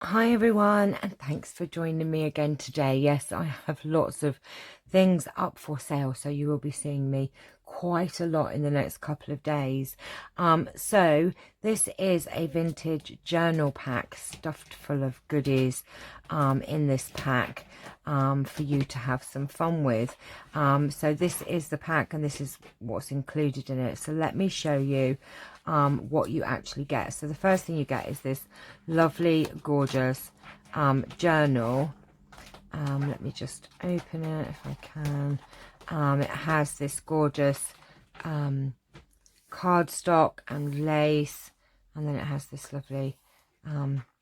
Hi everyone, and thanks for joining me again today. Yes, I have lots of things up for sale, so you will be seeing me quite a lot in the next couple of days. So this is a vintage journal pack stuffed full of goodies in this pack for you to have some fun with. So this is the pack and this is what's included in it. So let me show you what you actually get. So the first thing you get is this lovely gorgeous journal. Let me just open it if I can. It has this gorgeous cardstock and lace, and then it has this lovely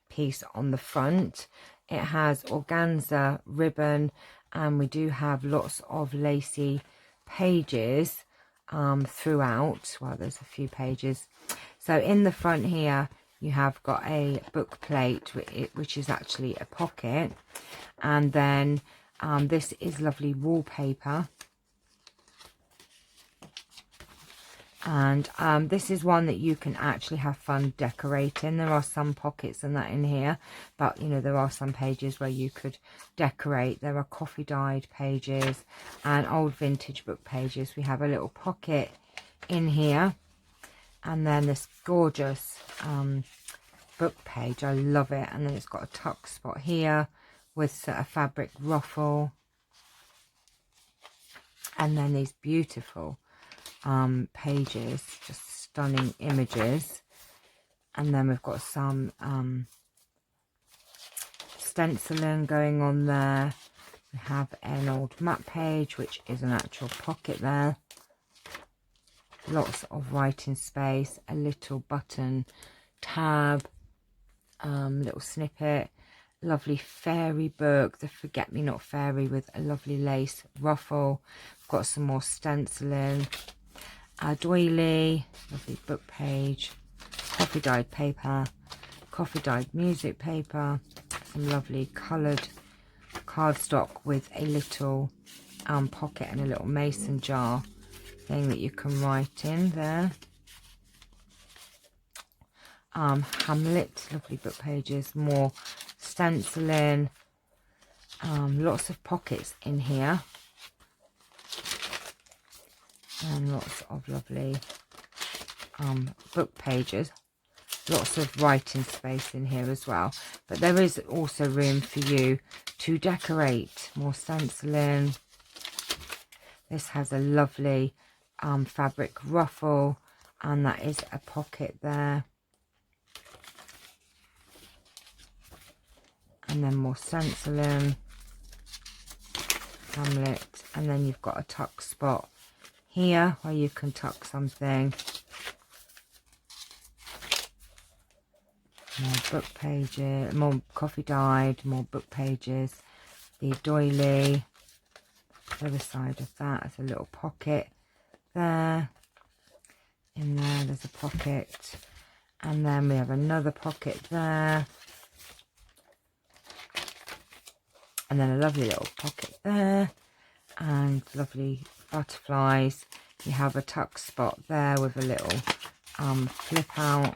piece on the front. It has organza ribbon, and we do have lots of lacy pages throughout. Well, there's a few pages. So in the front here you have got a book plate, which is actually a pocket, and then this is lovely wallpaper, and this is one that you can actually have fun decorating. There are some pockets and that in here, but you know, there are some pages where you could decorate. There are coffee dyed pages and old vintage book pages. We have a little pocket in here, and then this gorgeous book page. I love it. And then it's got a tuck spot here with a fabric ruffle, and then these beautiful pages, just stunning images. And then we've got some stenciling going on there. We have an old map page, which is an actual pocket there. Lots of writing space, a little button tab, little snippet, lovely fairy book, the forget-me-not fairy with a lovely lace ruffle. We've got some more stenciling, a doily, lovely book page, coffee dyed paper, coffee dyed music paper, some lovely coloured cardstock with a little pocket and a little mason jar thing that you can write in there. Hamlet, lovely book pages, more stenciling, lots of pockets in here, and lots of lovely book pages, lots of writing space in here as well. But there is also room for you to decorate, more stenciling. This has a lovely fabric ruffle, and that is a pocket there. And then more stenciling, Hamlet, and then you've got a tuck spot here where you can tuck something. More book pages, more coffee dyed, more book pages. The doily, the other side of that is a little pocket there. In there, there's a pocket, and then we have another pocket there. And then a lovely little pocket there, and lovely butterflies. You have a tuck spot there with a little flip out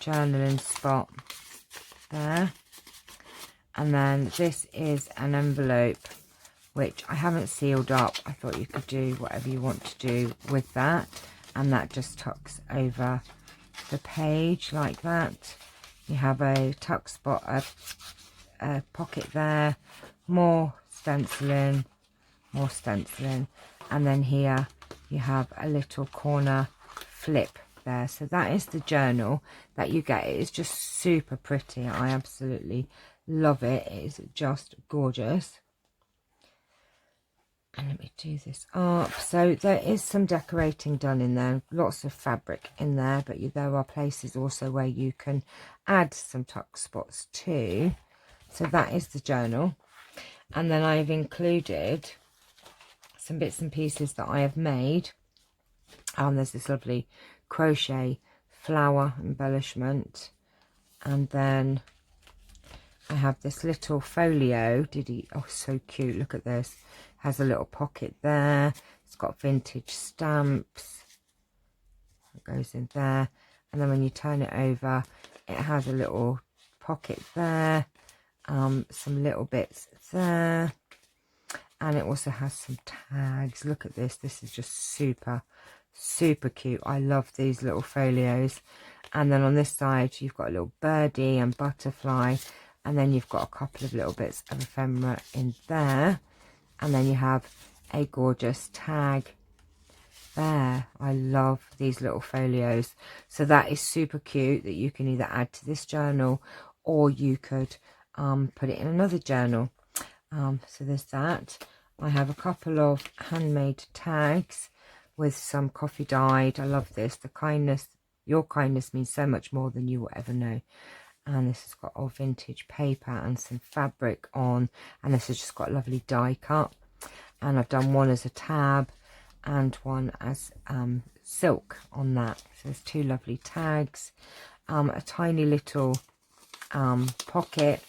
journaling spot there. And then this is an envelope, which I haven't sealed up. I thought you could do whatever you want to do with that, and that just tucks over the page like that. You have a tuck spot, a pocket there, more stenciling, and then here you have a little corner flip there. So that is the journal that you get. It is just super pretty. I absolutely love it. It is just gorgeous. And let me do this up. So there is some decorating done in there, lots of fabric in there, but there are places also where you can add some tuck spots too. So that is the journal. And then I've included some bits and pieces that I have made. There's this lovely crochet flower embellishment, and then I have this little folio. Oh, so cute. Look at this. Has a little pocket there. It's got vintage stamps. It goes in there, and then when you turn it over, it has a little pocket there, some little bits there, and it also has some tags. Look at this. This is just super cute. I love these little folios. And then on this side you've got a little birdie and butterfly, and then you've got a couple of little bits of ephemera in there, and then you have a gorgeous tag there. I love these little folios. So that is super cute, that you can either add to this journal or you could put it in another journal. So there's that. I have a couple of handmade tags with some coffee dyed. I love this. The kindness, your kindness means so much more than you will ever know. And this has got all vintage paper and some fabric on, and this has just got a lovely die cut. And I've done one as a tab and one as silk on that. So there's two lovely tags, a tiny little pocket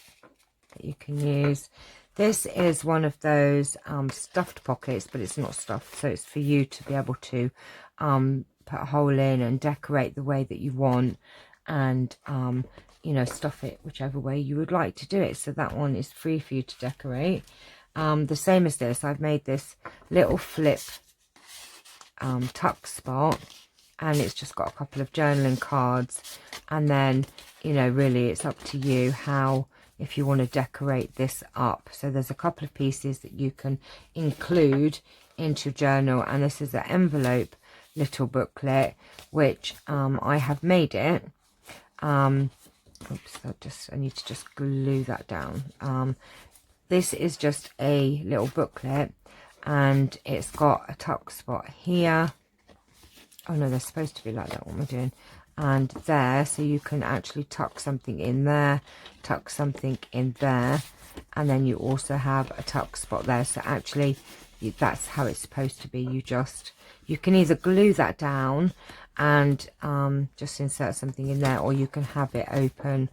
that you can use. This is one of those stuffed pockets, but it's not stuffed, so it's for you to be able to put a hole in and decorate the way that you want, and you know, stuff it whichever way you would like to do it. So that one is free for you to decorate. The same as this, I've made this little flip tuck spot, and it's just got a couple of journaling cards, and then, you know, really it's up to you how, if you want to decorate this up. So there's a couple of pieces that you can include into journal, and this is an envelope little booklet, which I have made it. Oops, I need to just glue that down. This is just a little booklet, and it's got a tuck spot here. Oh no, they're supposed to be like that. What am I doing? And there, so you can actually tuck something in there, tuck something in there, and then you also have a tuck spot there. So actually that's how it's supposed to be. You can either glue that down and just insert something in there, or you can have it open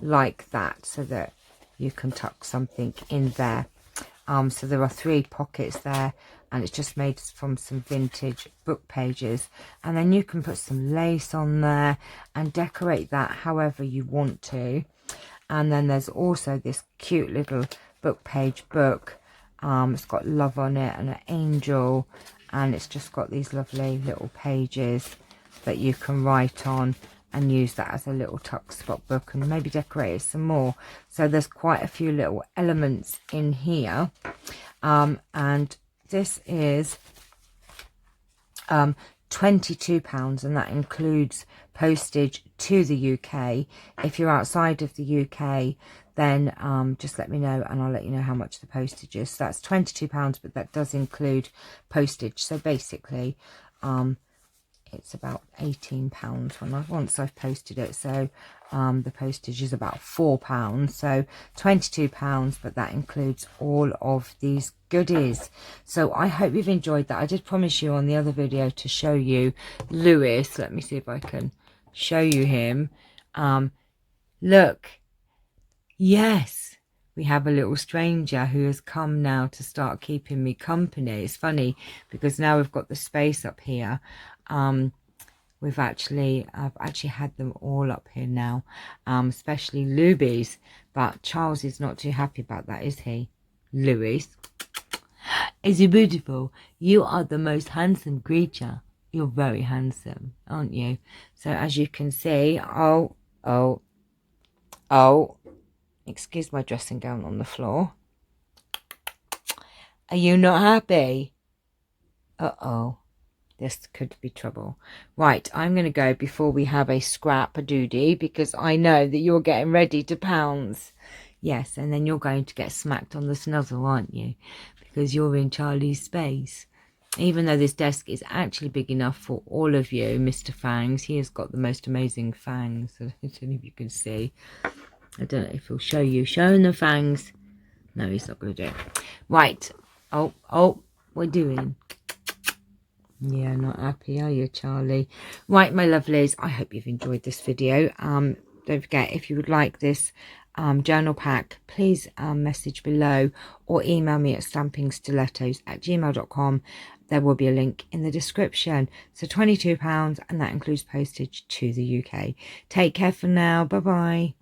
like that so that you can tuck something in there. So there are 3 pockets there, and it's just made from some vintage book pages, and then you can put some lace on there and decorate that however you want to. And then there's also this cute little book page book. It's got love on it and an angel, and it's just got these lovely little pages that you can write on and use that as a little tuck spot book, and maybe decorate it some more. So there's quite a few little elements in here, and this is £22, and that includes postage to the UK. If you're outside of the UK, then just let me know and I'll let you know how much the postage is. So that's £22, but that does include postage. So basically it's about £18 once I've posted it. So the postage is about £4, so £22, but that includes all of these goodies. So I hope you've enjoyed that. I did promise you on the other video to show you Lewis. Let me see if I can show you him. Look, yes, we have a little stranger who has come now to start keeping me company. It's funny because now we've got the space up here. I've actually had them all up here now, especially Luby's, but Charles is not too happy about that, is he? Louis, is he beautiful? You are the most handsome creature. You're very handsome, aren't you? So as you can see, oh, excuse my dressing gown on the floor. Are you not happy? Uh-oh. This could be trouble. Right, I'm going to go before we have a scrap, a doodie, because I know that you're getting ready to pounce. Yes, and then you're going to get smacked on the snuzzle, aren't you? Because you're in Charlie's space. Even though this desk is actually big enough for all of you, Mr. Fangs. He has got the most amazing fangs. I don't know if you can see. I don't know if he'll show you. Showing the fangs. No, he's not going to do it. Right. Oh, we're doing... Yeah, not happy, are you, Charlie? Right, my lovelies, I hope you've enjoyed this video. Don't forget, if you would like this journal pack, please message below or email me at stampinstilettos@gmail.com. There will be a link in the description. So £22, and that includes postage to the UK. Take care for now. Bye-bye.